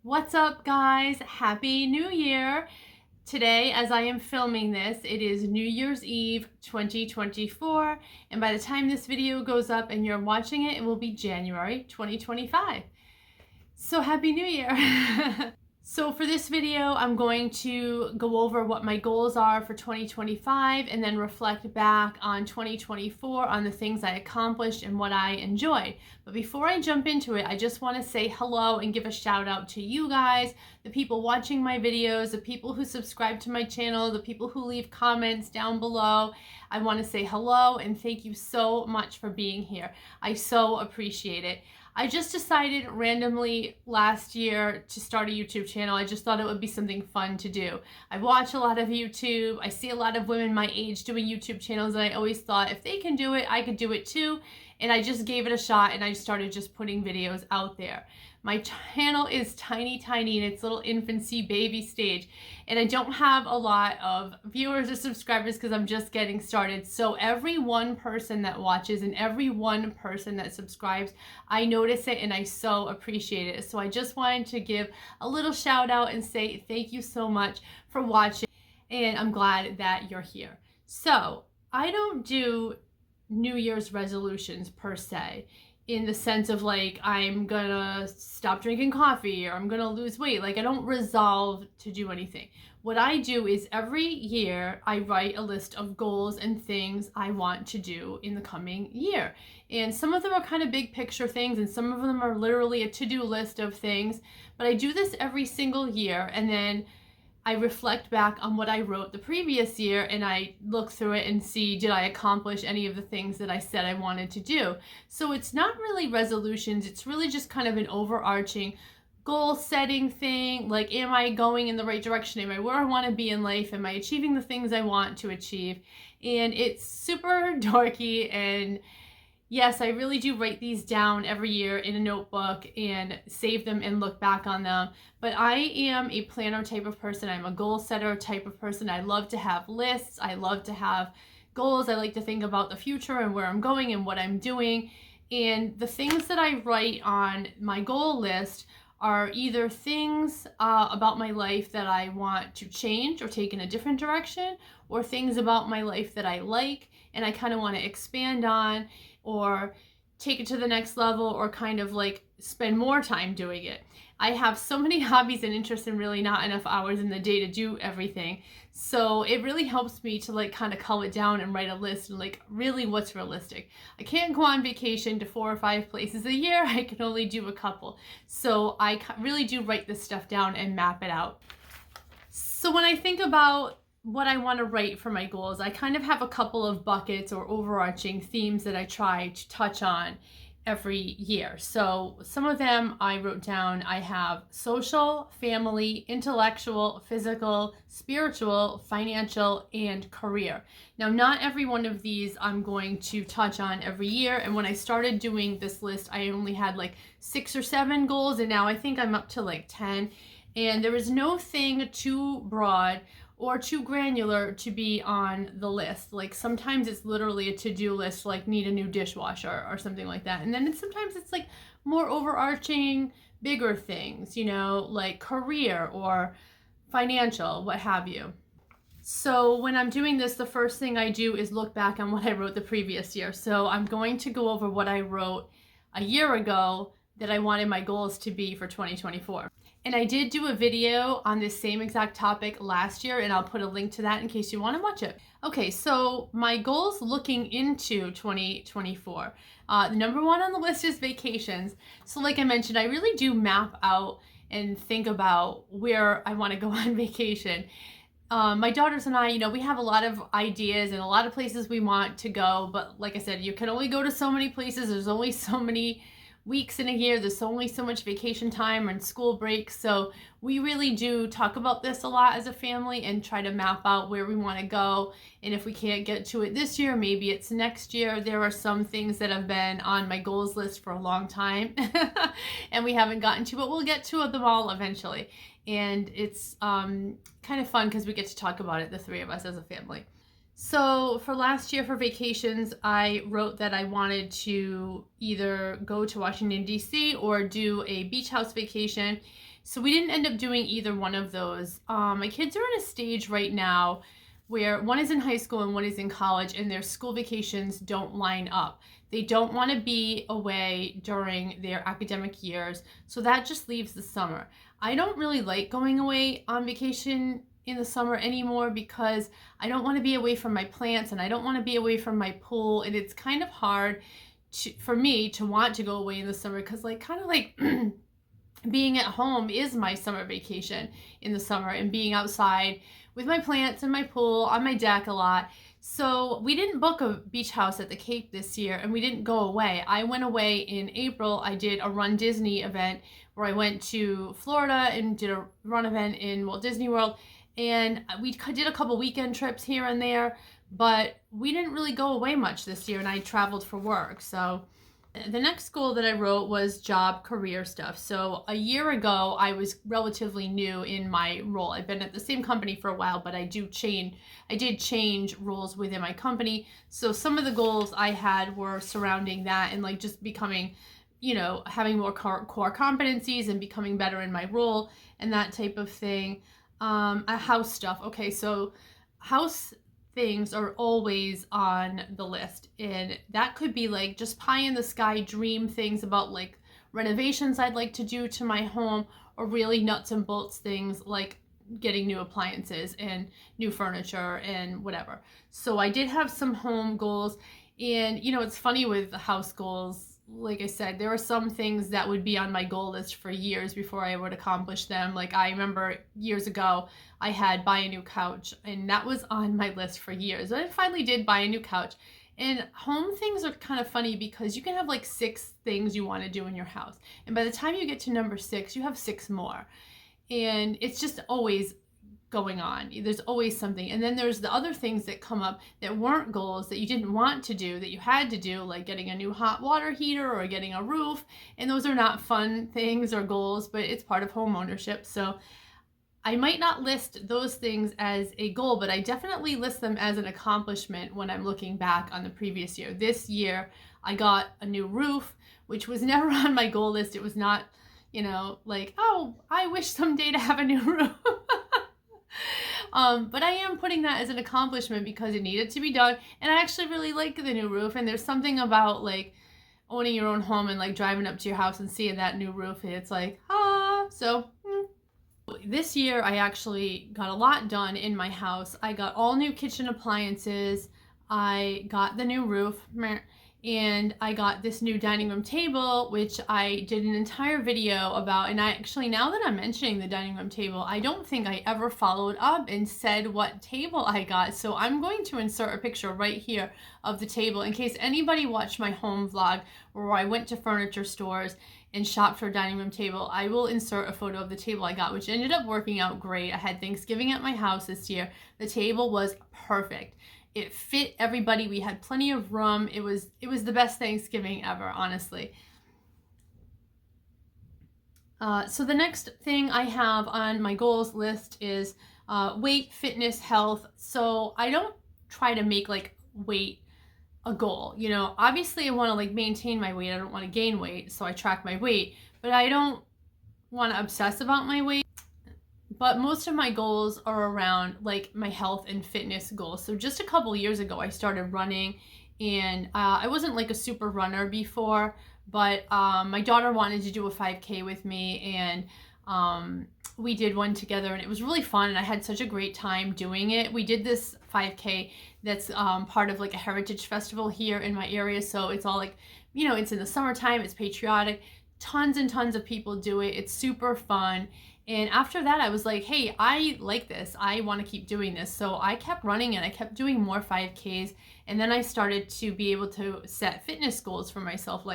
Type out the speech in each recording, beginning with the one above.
What's up, guys? Happy New Year! Today, as I am filming this, it is New Year's Eve 2024, and by the time this video goes up and you're watching it, it will be January 2025. So Happy New Year! So for this video, I'm going to go over what my goals are for 2025 and then reflect back on 2024 on the things I accomplished and what I enjoyed. But before I jump into it, I just want to say hello and give a shout out to you guys, the people watching my videos, the people who subscribe to my channel, the people who leave comments down below. I want to say hello and thank you so much for being here. I so appreciate it. I just decided randomly last year to start a YouTube channel. I just thought it would be something fun to do. I watch a lot of YouTube. I see a lot of women my age doing YouTube channels, and I always thought if they can do it, I could do it too. And I just gave it a shot and I started just putting videos out there. My channel is tiny in its little infancy baby stage, and I don't have a lot of viewers or subscribers because I'm just getting started. So every one person that watches and every one person that subscribes, I notice it and I so appreciate it. So I just wanted to give a little shout out and say thank you so much for watching, and I'm glad that you're here. So I don't do New Year's resolutions per se, in the sense of like I'm gonna stop drinking coffee or I'm gonna lose weight. Like I don't resolve to do anything. What I do is every year I write a list of goals and things I want to do in the coming year. And some of them are kind of big picture things and some of them are literally a to-do list of things. But I do this every single year, and then I reflect back on what I wrote the previous year and I look through it and see, did I accomplish any of the things that I said I wanted to do? So it's not really resolutions, it's really just kind of an overarching goal setting thing. Like, am I going in the right direction? Am I where I want to be in life? Am I achieving the things I want to achieve? And it's super dorky, and yes, I really do write these down every year in a notebook and save them and look back on them. But I am a planner type of person. I'm a goal setter type of person. I love to have lists. I love to have goals. I like to think about the future and where I'm going and what I'm doing. And the things that I write on my goal list are either things about my life that I want to change or take in a different direction, or things about my life that I like and I kind of want to expand on or take it to the next level, or kind of like spend more time doing it. I have so many hobbies and interests and really not enough hours in the day to do everything. So it really helps me to like kind of cull it down and write a list and like really what's realistic. I can't go on vacation to 4 or 5 places a year. I can only do a couple. So I really do write this stuff down and map it out. So when I think about what I want to write for my goals, I kind of have a couple of buckets or overarching themes that I try to touch on every year. So some of them I wrote down. I have social, family, intellectual, physical, spiritual, financial, and career. Now, not every one of these I'm going to touch on every year. And when I started doing this list, I only had like 6 or 7 goals, and now I think I'm up to like 10. And there is no thing too broad or too granular to be on the list. Like sometimes it's literally a to-do list, like need a new dishwasher or something like that. And then sometimes it's like more overarching, bigger things, you know, like career or financial, what have you. So when I'm doing this, the first thing I do is look back on what I wrote the previous year. So I'm going to go over what I wrote a year ago that I wanted my goals to be for 2024. And I did do a video on this same exact topic last year, and I'll put a link to that in case you want to watch it. Okay, so my goals looking into 2024. Number 1 on the list is vacations. So like I mentioned, I really do map out and think about where I want to go on vacation. My daughters and I, you know, we have a lot of ideas and a lot of places we want to go, but like I said, you can only go to so many places. There's only so many weeks in a year. There's only so much vacation time and school breaks. So we really do talk about this a lot as a family and try to map out where we want to go. And if we can't get to it this year, maybe it's next year. There are some things that have been on my goals list for a long time and we haven't gotten to, but we'll get to them all eventually. And it's kind of fun because we get to talk about it, the 3 of us as a family. So for last year for vacations, I wrote that I wanted to either go to Washington, D.C. or do a beach house vacation. So we didn't end up doing either one of those. My kids are in a stage right now where one is in high school and one is in college, and their school vacations don't line up. They don't want to be away during their academic years, so that just leaves the summer. I don't really like going away on vacation in the summer anymore because I don't want to be away from my plants and I don't want to be away from my pool, and it's kind of hard for me to want to go away in the summer because kind of like being at home is my summer vacation in the summer, and being outside with my plants and my pool on my deck a lot. So we didn't book a beach house at the Cape this year, and we didn't go away. I went away in April. I did a Run Disney event where I went to Florida and did a run event in Walt Disney World, and we did a couple weekend trips here and there, but we didn't really go away much this year, and I traveled for work. So the next goal that I wrote was job career stuff. So a year ago, I was relatively new in my role. I've been at the same company for a while, but I did change roles within my company. So some of the goals I had were surrounding that and just becoming, having more core competencies and becoming better in my role and that type of thing. House stuff. Okay, so house things are always on the list, and that could be just pie in the sky dream things about renovations I'd like to do to my home, or really nuts and bolts things like getting new appliances and new furniture and whatever. So I did have some home goals, and it's funny with the house goals. Like I said, there were some things that would be on my goal list for years before I would accomplish them. I remember years ago, I had buy a new couch, and that was on my list for years. But I finally did buy a new couch. And home things are kind of funny because you can have 6 things you want to do in your house. And by the time you get to number 6, you have 6 more. And it's just always going on. There's always something. And then there's the other things that come up that weren't goals that you didn't want to do, that you had to do, like getting a new hot water heater or getting a roof. And those are not fun things or goals, but it's part of home ownership. So I might not list those things as a goal, but I definitely list them as an accomplishment when I'm looking back on the previous year. This year, I got a new roof, which was never on my goal list. It was not, oh, I wish someday to have a new roof. But I am putting that as an accomplishment because it needed to be done, and I actually really like the new roof. And there's something about owning your own home and driving up to your house and seeing that new roof, and it's so this year I actually got a lot done in my house. I got all new kitchen appliances, I got the new roof, and I got this new dining room table, which I did an entire video about. And I actually, now that I'm mentioning the dining room table, I don't think I ever followed up and said what table I got. So I'm going to insert a picture right here of the table in case anybody watched my home vlog where I went to furniture stores and shopped for a dining room table. I will insert a photo of the table I got, which ended up working out great. I had Thanksgiving at my house this year. The table was perfect. It fit everybody. We had plenty of room. It was the best Thanksgiving ever, honestly. So the next thing I have on my goals list is weight, fitness, health. So I don't try to make weight a goal. Obviously I want to maintain my weight. I don't want to gain weight, so I track my weight, but I don't want to obsess about my weight. But most of my goals are around my health and fitness goals. So just a couple years ago, I started running, and I wasn't a super runner before, but my daughter wanted to do a 5K with me, and we did one together, and it was really fun, and I had such a great time doing it. We did this 5K that's part of a heritage festival here in my area, so it's all it's in the summertime, it's patriotic, tons and tons of people do it, it's super fun. And after that, I was like, hey, I like this. I want to keep doing this. So I kept running, and I kept doing more 5Ks. And then I started to be able to set fitness goals for myself.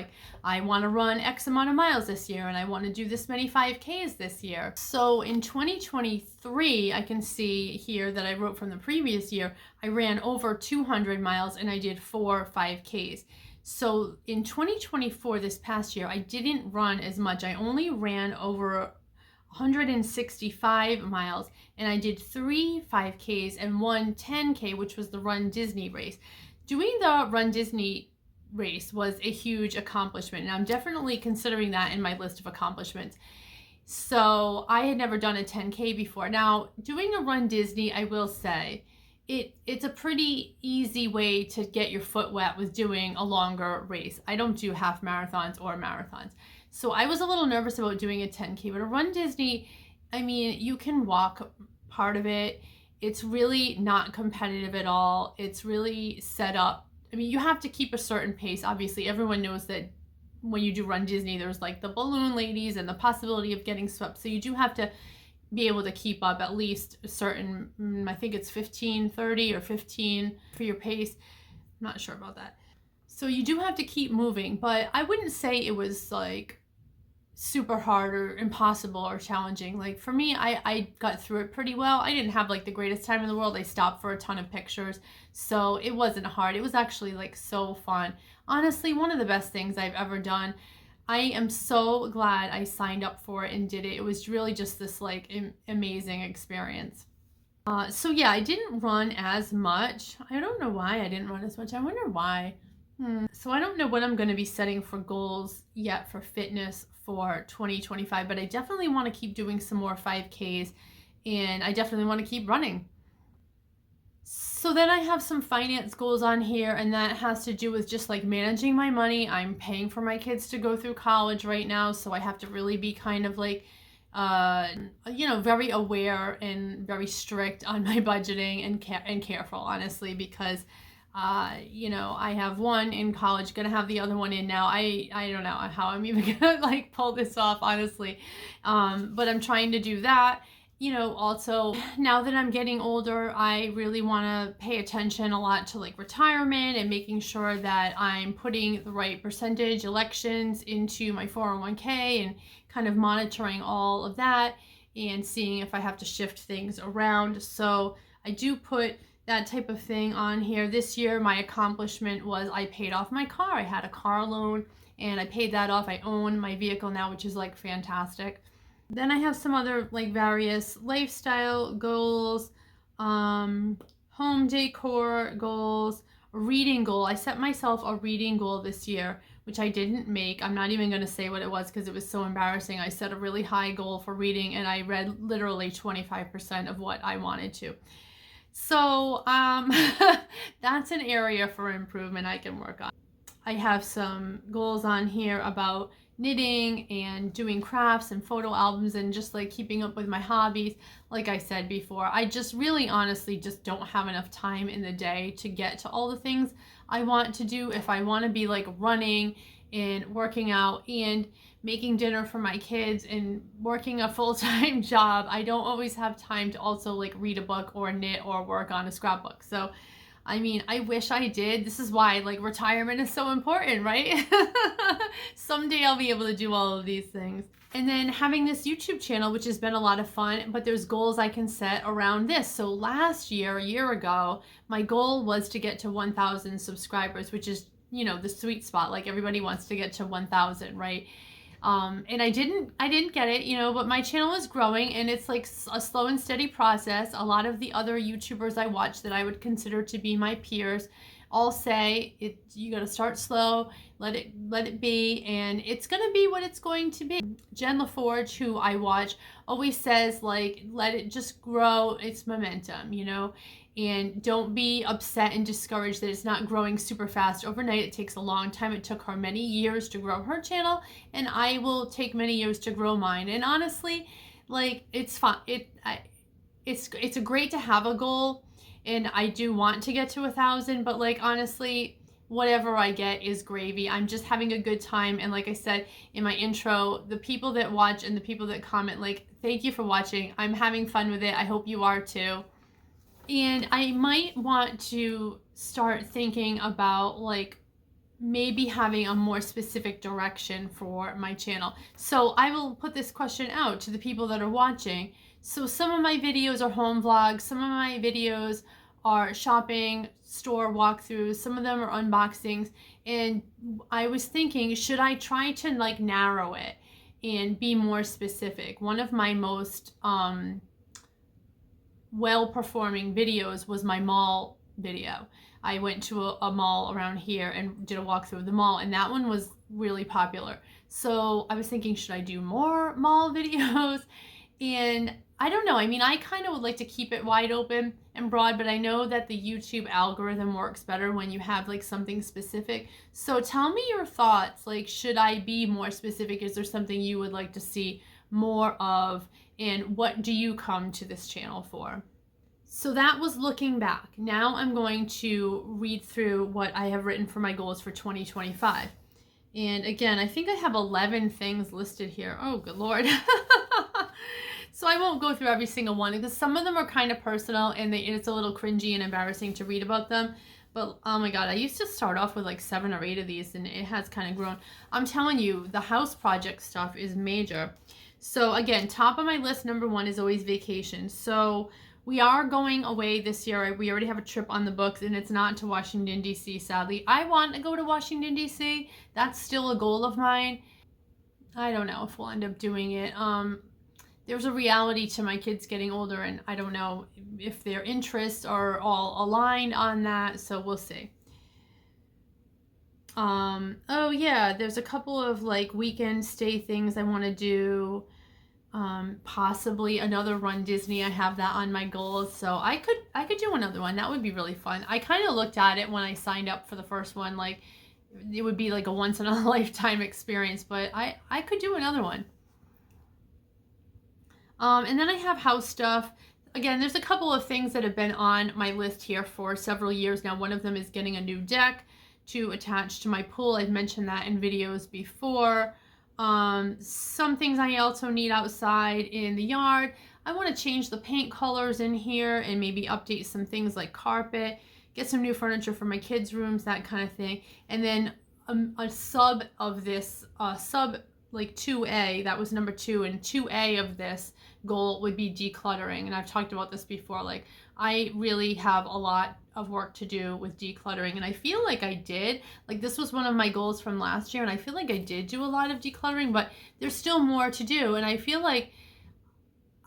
I want to run X amount of miles this year, and I want to do this many 5Ks this year. So in 2023, I can see here that I wrote from the previous year, I ran over 200 miles and I did 4 5Ks. So in 2024, this past year, I didn't run as much. I only ran over 165 miles, and I did 3 5Ks and 1 10K, which was the Run Disney race. Doing the Run Disney race was a huge accomplishment, and I'm definitely considering that in my list of accomplishments. So I had never done a 10K before. Now, doing a Run Disney, I will say, it's a pretty easy way to get your foot wet with doing a longer race. I don't do half marathons or marathons. So I was a little nervous about doing a 10K, but a Run Disney, I mean, you can walk part of it. It's really not competitive at all. It's really set up. I mean, you have to keep a certain pace. Obviously, everyone knows that when you do Run Disney, there's like the balloon ladies and the possibility of getting swept. So you do have to be able to keep up at least a certain, I think it's 15:30 or 15 for your pace. I'm not sure about that. So you do have to keep moving, but I wouldn't say it was like super hard or impossible or challenging. Like for me, I got through it pretty well. I didn't have like the greatest time in the world. I stopped for a ton of pictures, so it wasn't hard. It was actually like so fun. Honestly, one of the best things I've ever done. I am so glad I signed up for it and did it. It was really just this like amazing experience. So yeah, I didn't run as much. I don't know why I didn't run as much. I wonder why. So I don't know what I'm going to be setting for goals yet for fitness for 2025, but I definitely want to keep doing some more 5Ks, and I definitely want to keep running. So then I have some finance goals on here, and that has to do with just like managing my money. I'm paying for my kids to go through college right now, so I have to really be kind of like, very aware and very strict on my budgeting and careful, honestly, because, I have one in college, gonna have the other one in now. I don't know how I'm even gonna like pull this off, honestly, but I'm trying to do that. Also, now that I'm getting older, I really want to pay attention a lot to like retirement and making sure that I'm putting the right percentage elections into my 401k and kind of monitoring all of that and seeing if I have to shift things around. So I do put that type of thing on here. This year, my accomplishment was I paid off my car. I had a car loan and I paid that off. I own my vehicle now, which is like fantastic. Then I have some other like various lifestyle goals, home decor goals, a reading goal. I set myself a reading goal this year, which I didn't make. I'm not even going to say what it was because it was so embarrassing. I set a really high goal for reading and I read literally 25% of what I wanted to. So that's an area for improvement I can work on. I have some goals on here about knitting and doing crafts and photo albums and just like keeping up with my hobbies. Like I said before, I just really honestly just don't have enough time in the day to get to all the things I want to do. If I want to be like running and working out and making dinner for my kids and working a full-time job, I don't always have time to also like read a book or knit or work on a scrapbook. So I mean, I wish I did. This is why like retirement is so important, right? Someday I'll be able to do all of these things. And then having this YouTube channel, which has been a lot of fun, but there's goals I can set around this. So last year, a year ago, my goal was to get to 1,000 subscribers, which is, the sweet spot. Like everybody wants to get to 1,000, right? And I didn't get it, but my channel is growing and it's like a slow and steady process. A lot of the other YouTubers I watch that I would consider to be my peers all say you got to start slow, let it be, and it's going to be what it's going to be. Jen LaForge, who I watch, always says like, let it just grow its momentum, and don't be upset and discouraged that it's not growing super fast overnight. It takes a long time. It took her many years to grow her channel, and I will take many years to grow mine. And honestly, like it's fun. It's great to have a goal, and I do want to get to 1,000. But like honestly, whatever I get is gravy. I'm just having a good time, and like I said in my intro, the people that watch and the people that comment, like, thank you for watching. I'm having fun with it. I hope you are too. And I might want to start thinking about like maybe having a more specific direction for my channel. So I will put this question out to the people that are watching. So some of my videos are home vlogs, some of my videos are shopping, store walkthroughs, some of them are unboxings, and I was thinking, should I try to like narrow it and be more specific. One of my most well-performing videos was my mall video. I went to a mall around here and did a walkthrough of the mall, and that one was really popular. So I was thinking, should I do more mall videos? And I don't know. I mean, I kind of would like to keep it wide open and broad, but I know that the YouTube algorithm works better when you have like something specific. So tell me your thoughts. Like, should I be more specific? Is there something you would like to see more of? And what do you come to this channel for? So that was looking back. Now I'm going to read through what I have written for my goals for 2025. And again, I think I have 11 things listed here. Oh, good Lord. So I won't go through every single one because some of them are kind of personal and it's a little cringy and embarrassing to read about them. But oh my God, I used to start off with like 7 or 8 of these and it has kind of grown. I'm telling you, the house project stuff is major. So again, top of my list, number 1 is always vacation. So we are going away this year. We already have a trip on the books and it's not to Washington, D.C., sadly. I want to go to Washington, D.C. That's still a goal of mine. I don't know if we'll end up doing it. There's a reality to my kids getting older and I don't know if their interests are all aligned on that, so we'll see. Oh yeah, there's a couple of like weekend stay things I want to do. Possibly another Run Disney. I have that on my goals, so I could do another one. That would be really fun. I kind of looked at it when I signed up for the first one, like it would be like a once in a lifetime experience, but I could do another one. And then I have house stuff. Again, there's a couple of things that have been on my list here for several years now. One of them is getting a new deck to attach to my pool. I've mentioned that in videos before. Some things I also need outside in the yard. I want to change the paint colors in here and maybe update some things like carpet, get some new furniture for my kids' rooms, that kind of thing. And then a sub of this, like 2A, that was number 2, and 2A of this goal would be decluttering. And I've talked about this before, like I really have a lot of work to do with decluttering, and I feel like I did. Like this was one of my goals from last year and I feel like I did do a lot of decluttering, but there's still more to do, and I feel like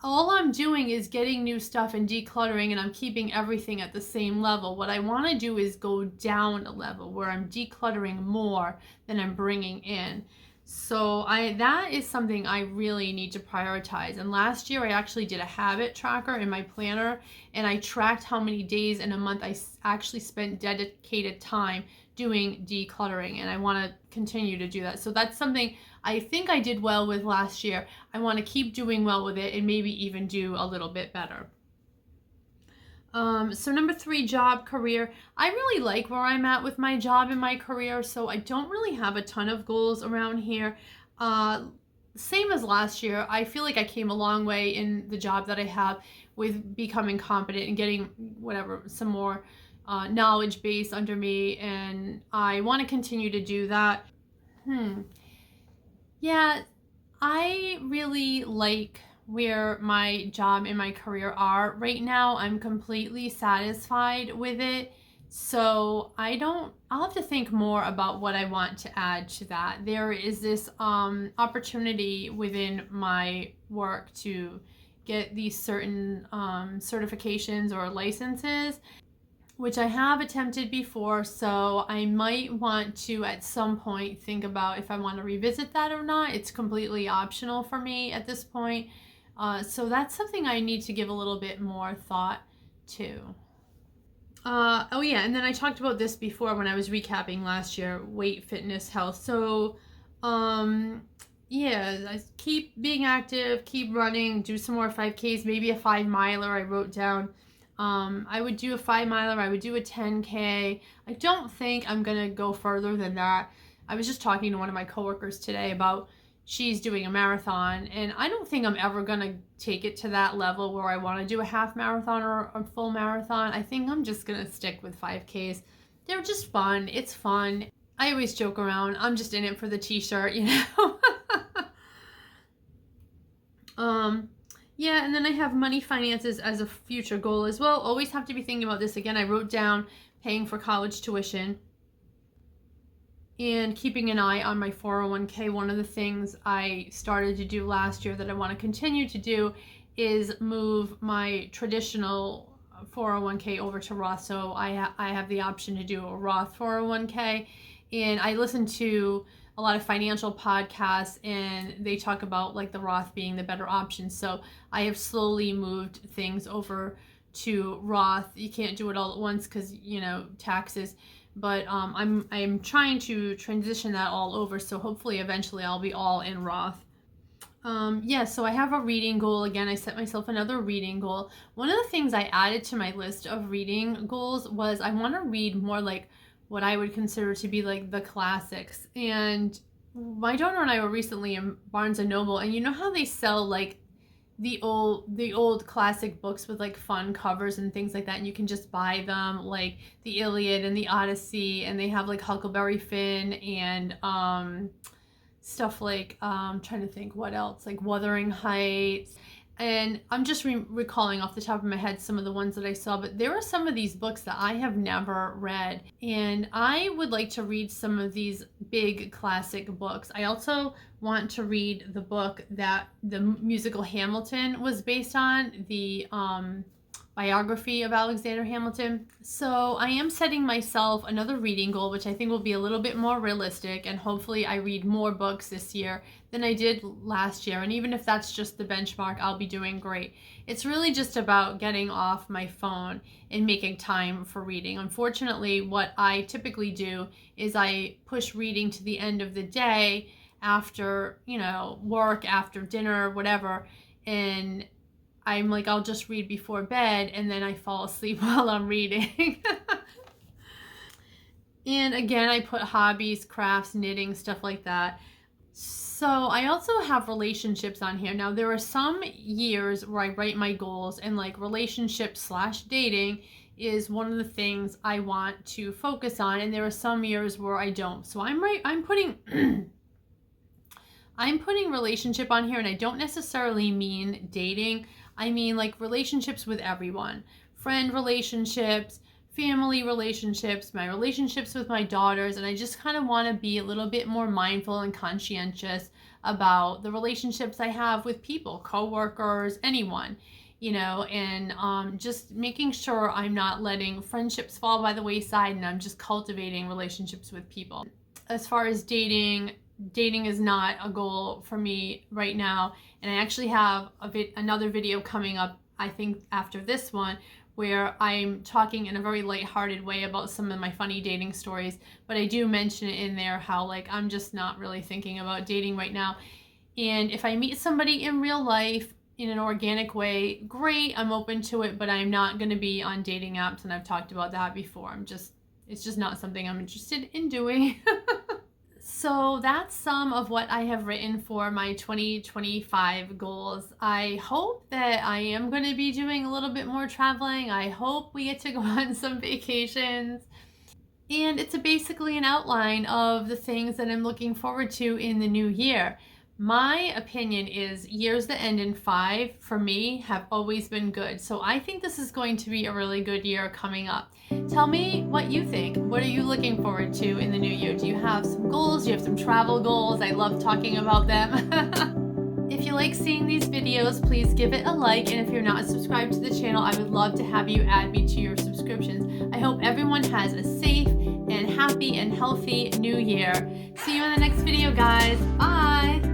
all I'm doing is getting new stuff and decluttering, and I'm keeping everything at the same level. What I want to do is go down a level where I'm decluttering more than I'm bringing in. So that is something I really need to prioritize. And last year I actually did a habit tracker in my planner, and I tracked how many days in a month I actually spent dedicated time doing decluttering, and I want to continue to do that. So that's something I think I did well with last year. I want to keep doing well with it and maybe even do a little bit better. So number 3, job, career. I really like where I'm at with my job and my career, so I don't really have a ton of goals around here. Same as last year, I feel like I came a long way in the job that I have with becoming competent and getting some more knowledge base under me, and I want to continue to do that. Yeah, I really like where my job and my career are right now. I'm completely satisfied with it. So I'll have to think more about what I want to add to that. There is this opportunity within my work to get these certain certifications or licenses, which I have attempted before, so I might want to at some point think about if I want to revisit that or not. It's completely optional for me at this point. So that's something I need to give a little bit more thought to. Oh yeah, and then I talked about this before when I was recapping last year, weight, fitness, health. So yeah, I keep being active, keep running, do some more 5Ks, maybe a 5-miler I wrote down. I would do a 5-miler, I would do a 10K. I don't think I'm gonna go further than that. I was just talking to one of my coworkers today about she's doing a marathon, and I don't think I'm ever gonna take it to that level where I want to do a half marathon or a full marathon. I think I'm just gonna stick with 5Ks. They're just fun. It's fun. I always joke around, I'm just in it for the t-shirt, you know. Yeah, and then I have money, finances as a future goal as well. Always have to be thinking about this. Again, I wrote down paying for college tuition. and keeping an eye on my 401k. One of the things I started to do last year that I want to continue to do is move my traditional 401k over to Roth. So I have the option to do a Roth 401k, and I listen to a lot of financial podcasts, and they talk about like the Roth being the better option. So I have slowly moved things over to Roth. You can't do it all at once because, you know, taxes, but I'm trying to transition that all over. So hopefully eventually I'll be all in Roth. Yeah, so I have a reading goal. Again, I set myself another reading goal. One of the things I added to my list of reading goals was I want to read more like what I would consider to be like the classics. And my daughter and I were recently in Barnes and Noble, and you know how they sell like the old classic books with like fun covers and things like that, and you can just buy them, like the Iliad and the Odyssey, and they have like Huckleberry Finn and stuff like trying to think what else, like Wuthering Heights. And I'm just recalling off the top of my head some of the ones that I saw, but there are some of these books that I have never read, and I would like to read some of these big classic books. I also want to read the book that the musical Hamilton was based on, the biography of Alexander Hamilton. So I am setting myself another reading goal, which I think will be a little bit more realistic, and hopefully I read more books this year than I did last year. And even if that's just the benchmark, I'll be doing great. It's really just about getting off my phone and making time for reading. Unfortunately, what I typically do is I push reading to the end of the day after, you know, work, after dinner, whatever, and I'm like, I'll just read before bed, and then I fall asleep while I'm reading. And again, I put hobbies, crafts, knitting, stuff like that. So I also have relationships on here. Now, there are some years where I write my goals, and like relationship/dating is one of the things I want to focus on, and there are some years where I don't. So I'm putting I'm putting relationship on here, and I don't necessarily mean dating. I mean like relationships with everyone. Friend relationships, family relationships, my relationships with my daughters, and I just kind of want to be a little bit more mindful and conscientious about the relationships I have with people, coworkers, anyone, you know, and just making sure I'm not letting friendships fall by the wayside, and I'm just cultivating relationships with people. As far as dating is not a goal for me right now, and I actually have another video coming up, I think after this one, where I'm talking in a very lighthearted way about some of my funny dating stories, but I do mention it in there how like I'm just not really thinking about dating right now. And if I meet somebody in real life in an organic way, great, I'm open to it, but I'm not going to be on dating apps, and I've talked about that before. It's just not something I'm interested in doing. So that's some of what I have written for my 2025 goals. I hope that I am going to be doing a little bit more traveling. I hope we get to go on some vacations. And it's basically an outline of the things that I'm looking forward to in the new year. My opinion is years that end in 5 for me have always been good. So I think this is going to be a really good year coming up. Tell me what you think. What are you looking forward to in the new year? Do you have some goals? Do you have some travel goals? I love talking about them. If you like seeing these videos, please give it a like. And if you're not subscribed to the channel, I would love to have you add me to your subscriptions. I hope everyone has a safe and happy and healthy new year. See you in the next video, guys. Bye.